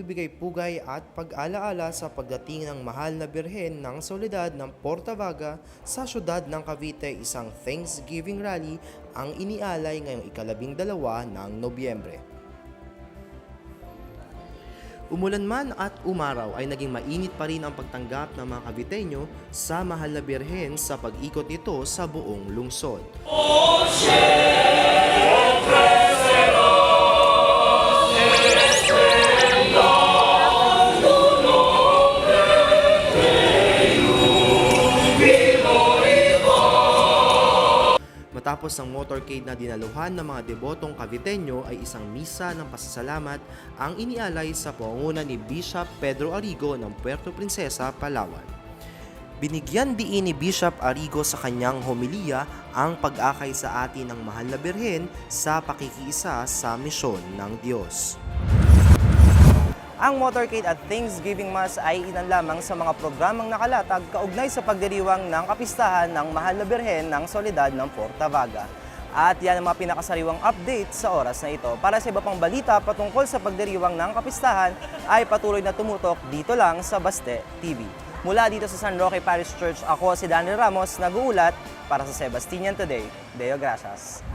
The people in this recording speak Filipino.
magbibigay pugay at pag-alaala sa pagdating ng mahal na Birhen ng Soledad ng Portavaga sa syudad ng Cavite. Isang Thanksgiving rally ang inialay ngayong ika-12 ng Nobyembre. Umulan man at umaraw ay naging mainit pa rin ang pagtanggap ng mga Caviteño sa mahal na Birhen sa pag-ikot nito sa buong lungsod. Matapos ang motorcade na dinaluhan ng mga debotong Caviteño ay isang misa ng pasasalamat ang inialay sa pangunguna ni Bishop Pedro Arrigo ng Puerto Princesa, Palawan. Binigyan diin ni Bishop Arrigo sa kanyang homilya ang pag-akay sa atin ng mahal na Birhen sa pakikiisa sa misyon ng Diyos. Ang motorcade at Thanksgiving Mass ay ilan lamang sa mga programang nakalatag kaugnay sa pagdiriwang ng kapistahan ng mahal na Birhen ng Soledad ng Portavaga. At yan ang mga pinakasariwang update sa oras na ito. Para sa iba pang balita patungkol sa pagdiriwang ng kapistahan ay patuloy na tumutok dito lang sa Baste TV. Mula dito sa San Roque Parish Church, ako si Daniel Ramos, nag-uulat para sa Sebastian Today. Deo Gracias.